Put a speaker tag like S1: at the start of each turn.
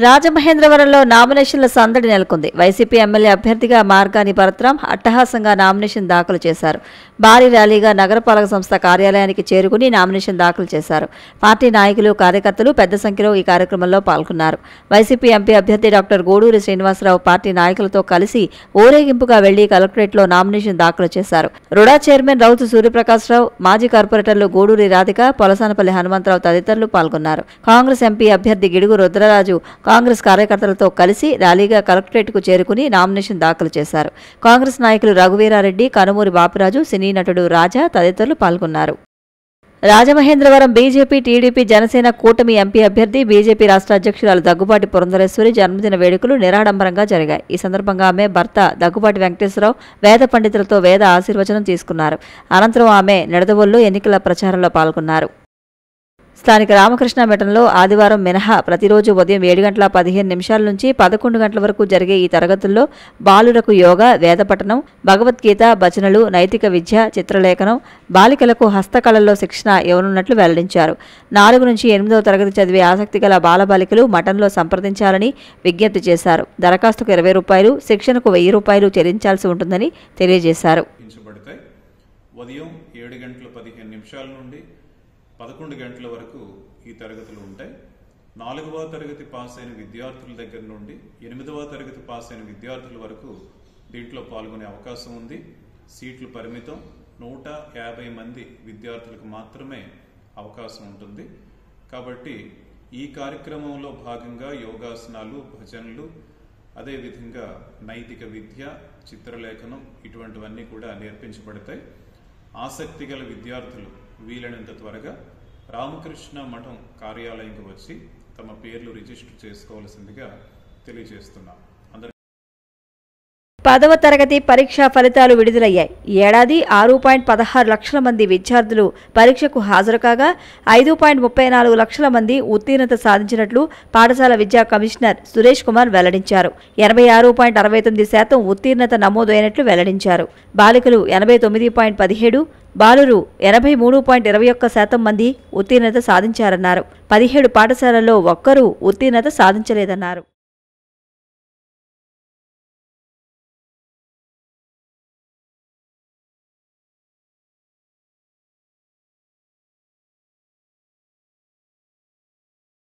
S1: రాజమహేంద్రవరంలో నామినేషన్ల సందడి నెలకొంది. వైసీపీ ఎమ్మెల్యే అభ్యర్థిగా మార్గాని భరత్రాం అట్టహాసంగా నామినేషన్ దాఖలు చేశారు. భారీ ర్యాలీగా నగరపాలక సంస్థ కార్యాలయానికి చేరుకుని నామినేషన్ దాఖలు చేశారు. పార్టీ నాయకులు, కార్యకర్తలు పెద్ద సంఖ్యలో ఈ కార్యక్రమంలో పాల్గొన్నారు. వైసీపీ ఎంపీ అభ్యర్థి డాక్టర్ గూడూరి శ్రీనివాసరావు పార్టీ నాయకులతో కలిసి ఊరేగింపుగా వెళ్లి కలెక్టరేట్లో నామినేషన్ దాఖలు చేశారు. రుడా చైర్మన్ రౌతు సూర్యప్రకాశ్రావు, మాజీ కార్పొరేటర్లు గూడూరి రాధిక, పొలసానపల్లి హనుమంతరావు తదితరులు పాల్గొన్నారు. కాంగ్రెస్ ఎంపీ అభ్యర్థి గిడుగు రుద్రరాజు కాంగ్రెస్ కార్యకర్తలతో కలిసి ర్యాలీగా కలెక్టరేట్కు చేరుకుని నామినేషన్ దాఖలు చేశారు. కాంగ్రెస్ నాయకులు రఘువీరారెడ్డి, కనుమూరి బాపిరాజు, సినీ నటుడు రాజా తదితరులు పాల్గొన్నారు. రాజమహేంద్రవరం బీజేపీ, టీడీపీ, జనసేన కూటమి ఎంపీ అభ్యర్థి బీజేపీ రాష్ట్ర అధ్యక్షురాలు దగ్గుబాటి పురంధరేశ్వరి జన్మదిన వేడుకలు నిరాడంబరంగా జరిగాయి. ఈ సందర్భంగా ఆమె భర్త దగ్గుబాటి వెంకటేశ్వరరావు వేద పండితులతో వేద ఆశీర్వచనం తీసుకున్నారు. అనంతరం ఆమె నిడదవోలులో ఎన్నికల ప్రచారంలో పాల్గొన్నారు. స్థానిక రామకృష్ణ మఠంలో ఆదివారం మినహా ప్రతిరోజు ఉదయం 7:15 నుంచి 11 గంటల వరకు జరిగే ఈ తరగతుల్లో బాలురకు యోగా, వేదపఠనం, భగవద్గీత, భజనలు, నైతిక విద్య, చిత్రలేఖనం, బాలికలకు హస్తకళల్లో శిక్షణ ఇవ్వనున్నట్లు వెల్లడించారు. 4 నుంచి 8వ తరగతి చదివే ఆసక్తిగల బాలబాలికలు మఠంలో సంప్రదించాలని విజ్ఞప్తి చేశారు. దరఖాస్తుకు ₹20, శిక్షణకు ₹1000 చెల్లించాల్సి ఉంటుందని తెలియజేశారు.
S2: ఉదయం 7:15 నుండి 11 గంటల వరకు ఈ తరగతులు ఉంటాయి. 4వ తరగతి పాస్ అయిన విద్యార్థుల దగ్గర నుండి 8వ తరగతి పాస్ అయిన విద్యార్థుల వరకు దీంట్లో పాల్గొనే అవకాశం ఉంది. సీట్లు పరిమితం. 150 మంది విద్యార్థులకు మాత్రమే అవకాశం ఉంటుంది. కాబట్టి ఈ కార్యక్రమంలో భాగంగా యోగాసనాలు, భజనలు, అదేవిధంగా నైతిక విద్య, చిత్రలేఖనం ఇటువంటివన్నీ కూడా నేర్పించబడతాయి. ఆసక్తి గల విద్యార్థులు వీలైనంత త్వరగా రామకృష్ణ మఠం కార్యాలయంకి వచ్చి తమ పేర్లు రిజిస్టర్ చేసుకోవాల్సిందిగా తెలియజేస్తున్నాం.
S1: 10వ తరగతి పరీక్షా ఫలితాలు విడుదలయ్యాయి. ఈ ఏడాది 6.16 లక్షల మంది విద్యార్థులు పరీక్షకు హాజరు కాగా 5.34 లక్షల మంది ఉత్తీర్ణత సాధించినట్లు పాఠశాల విద్యా కమిషనర్ సురేష్ కుమార్ వెల్లడించారు. 86.69% ఉత్తీర్ణత నమోదైనట్లు వెల్లడించారు. బాలికలు 89.17, బాలురు 83.21% మంది ఉత్తీర్ణత సాధించారన్నారు. 17 పాఠశాలల్లో ఒక్కరూ ఉత్తీర్ణత సాధించలేదన్నారు.